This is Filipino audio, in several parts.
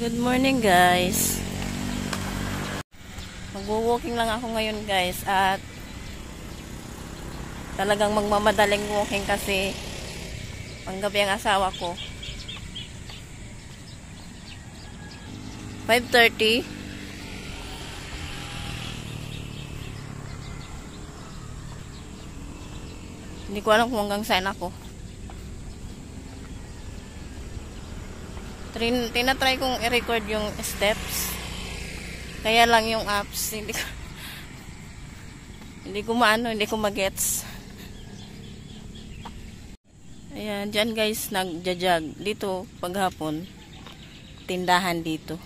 Good morning guys. Magwo-walking lang ako ngayon guys at talagang magmamadaling walking kasi panggabi ang asawa ko. 5:30. Hindi ko alam kung hanggang saan ako. Tinatry kong i-record yung steps. Kaya lang yung apps, hindi ko magets. Ayan, dyan guys, nagjajag. Dito, paghapon, tindahan dito.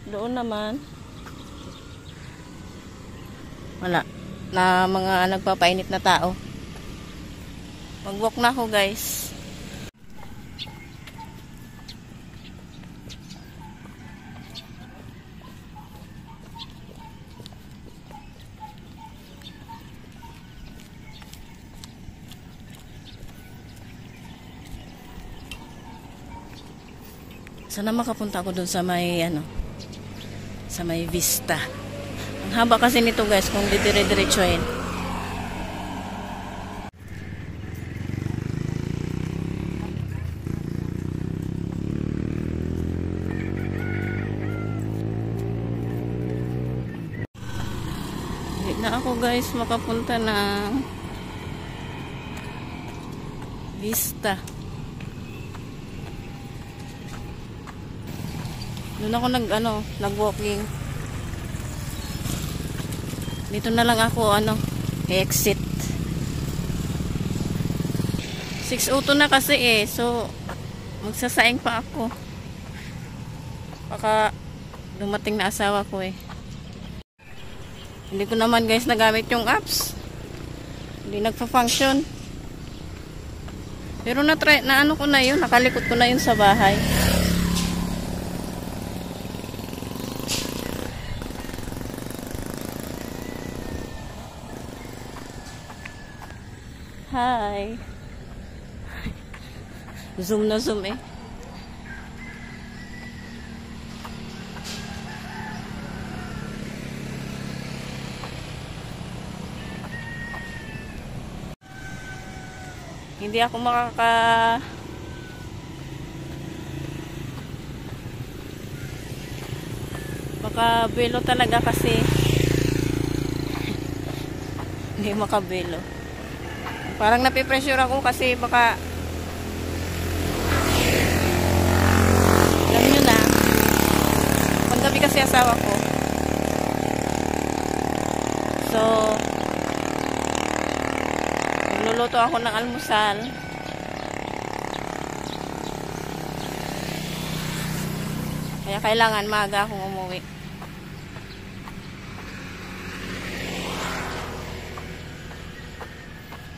Doon naman, wala. Na mga nagpapainit na tao. Mag-walk na ako guys. Sana makapunta ako dun sa may sa may vista. Ang haba kasi nito guys kung dire-diretsuhin. Hindi na ako guys makapunta ng vista. Doon ako nag-walking. Dito na lang ako exit. 6:02 na kasi so magsasaing pa ako. Baka dumating na asawa ko Hindi ko naman guys nagamit yung apps. Hindi nagfa-function. Pero na-try na ko na yun, nakalikot ko na yun sa bahay. Hi. Zoom na zoom Hindi ako makabelo talaga kasi hindi makabelo. Parang napipressure ako kasi baka alam nyo na panggabi kasi asawa ko, so magluluto ako ng almusal. Kaya kailangan maaga akong umuwi.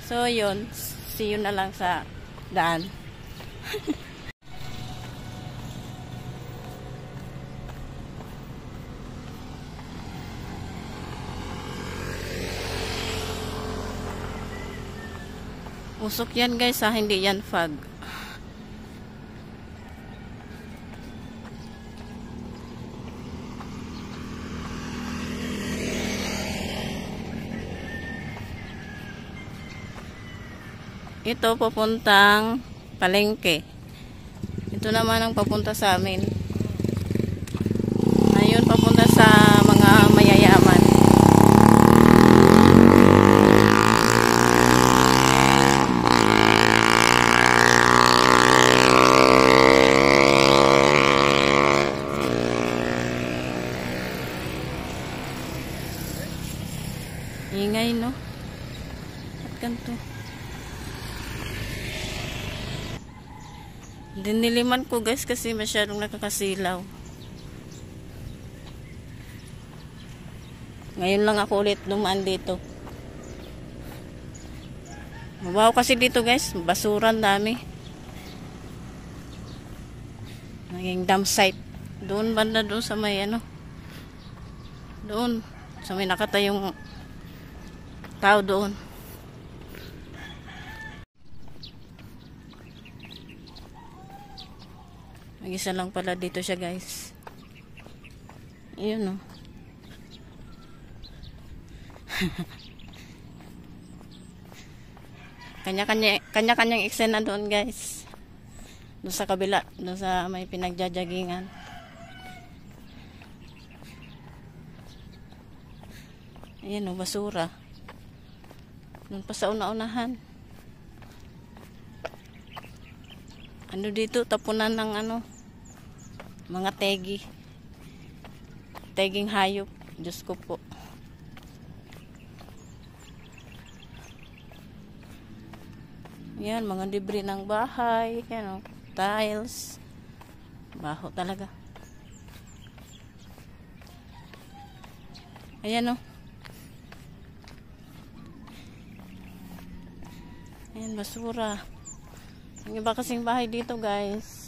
So yun, see you na lang sa daan. Usok yan guys hindi yan fog. Ito papuntang palengke. Ito naman ang papunta sa amin. Ayun papunta sa mga mayayaman. Ingay no? At ganito. Diniliman ko guys kasi masyadong nakakasilaw. Ngayon lang ako ulit dumaan dito. Mabaho kasi dito guys, basuran dami. Naging dump site. Doon banda doon sa may doon sa may nakatayong tao doon. Mag-isa lang pala dito siya, guys. Ayun, oh. Kanya-kanyang eksena doon, guys. Doon sa kabila, doon sa may pinagjajagingan. Ayan, oh, basura. Doon pa sa una-unahan. Ano dito, tapunan ng ano, mga teging hayop. Diyos ko po. Yan, mga debris ng bahay. Yan, oh, tiles. Baho talaga. Ayan, oh. Ayan, basura. Ang iba kasing bahay dito, guys,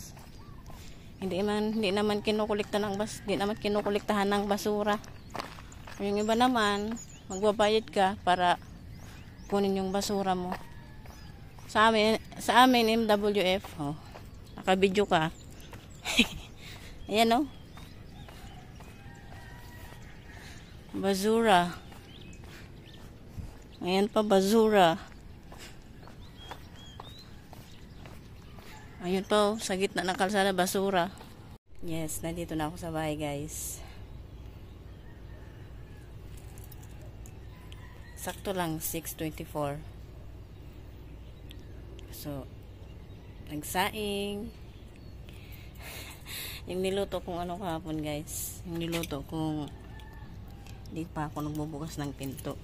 hindi naman kinukuliktahan ng basura. Yung iba naman, magbabayad ka para kunin yung basura mo. Sa amin MWF, oh, nakabidyo ka. Ayan, oh. Basura. Ayan pa, basura. Ayun po, sa gitna ng kalsada, basura. Yes, nandito na ako sa bahay, guys. Sakto lang, 6:24. So, nagsaing. Yung niluto kong ano kahapon, guys. Yung niluto kong, hindi pa ako nagbubukas ng pinto.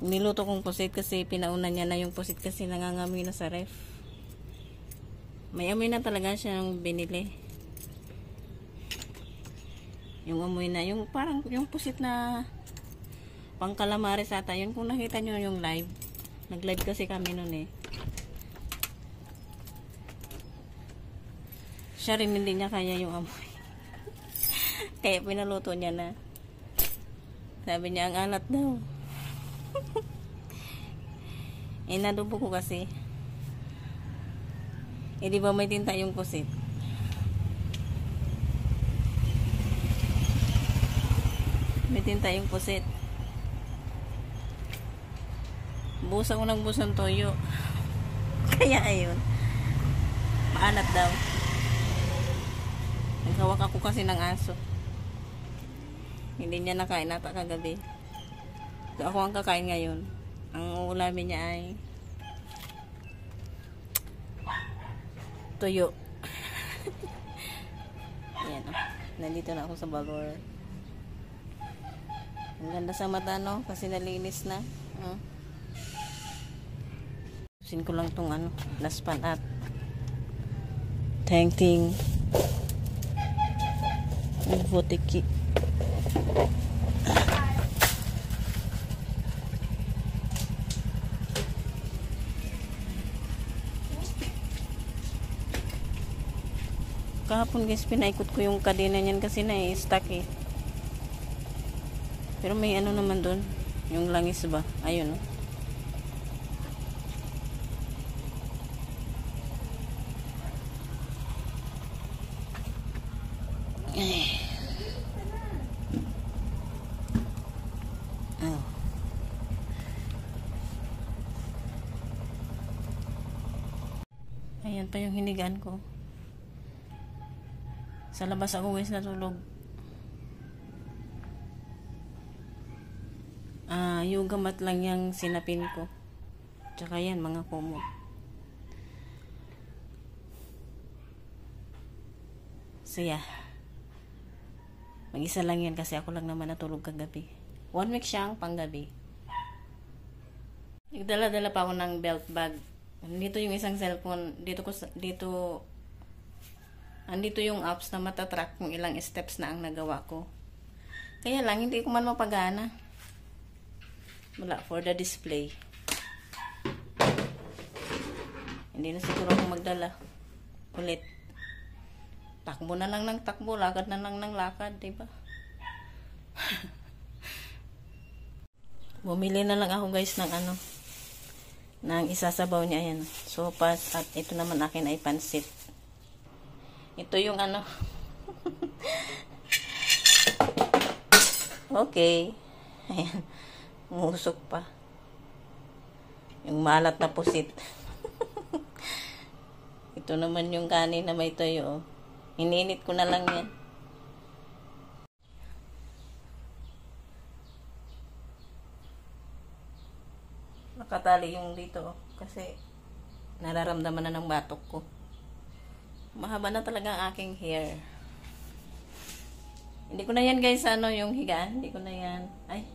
Yung niluto kong pusit kasi pinauna niya na yung pusit kasi nangangamoy na sa ref. May amoy na talaga siya ng binili. Yung amoy na, yung parang yung pusit na pang calamares ata. Yun, kung nakita nyo yung live. Nag-live kasi kami nun, eh. Siya rin hindi niya kaya yung amoy. Kaya pinaluto niya na. Sabi niya, ang alat daw. Inadubo ko kasi. Eh, di ba may tinta yung pusit? May tinta yung pusit. Busa ko ng busang toyo. Kaya ayun. Maalat daw. Naghawak ako kasi ng aso. Hindi niya nakain ata kagabi. So, ako ang kakain ngayon. Ang ulamin niya ay tuyo. Ayan, oh. Nandito na ako sa Bagoor. Ang ganda sa mata, no? Kasi nalinis na. Sin ko lang tong ano, laspan at tengting butiki. Kahapon, guys, pinaikot ko yung kadena niyan kasi na-stuck, eh. Pero may ano naman doon, yung langis ba? Ayun, oh. Oh. Ayan pa yung hinigaan ko. Sa labas ako, guys, natulog. Yung gamat lang yung sinapin ko. Tsaka yan, mga kumot. So, yeah. Mag-isa lang yan kasi ako lang naman natulog kagabi. 1 week siyang panggabi. Nagdala-dala pa ako ng belt bag. Dito yung isang cellphone. Andito yung apps na matatrack kung ilang steps na ang nagawa ko. Kaya lang, hindi ko man mapagana. Wala, for the display. Hindi na siguro akong magdala. Ulit. Takbo na lang ng takbo, lakad na lang ng lakad, diba? Bumili na lang ako, guys, ng ano, ng isasabaw niya, ayan, sopas, at ito naman akin ay pansit. Ito yung ano. Okay. Ayan. Ngusok pa. Yung malat na pusit. Ito naman yung kanin na may toyo. Ininit ko na lang yan. Nakatali yung dito. Kasi nararamdaman na ng batok ko. Mahaba na talaga ang aking hair. Hindi ko na yan guys, yung higaan. Hindi ko na yan. Ay,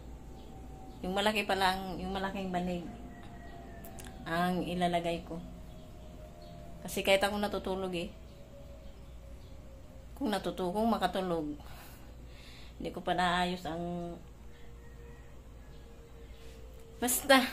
yung malaki pa lang, yung malaking banig ang ilalagay ko. Kasi kahit ako natutulog kung makatulog, hindi ko pa naayos ang basta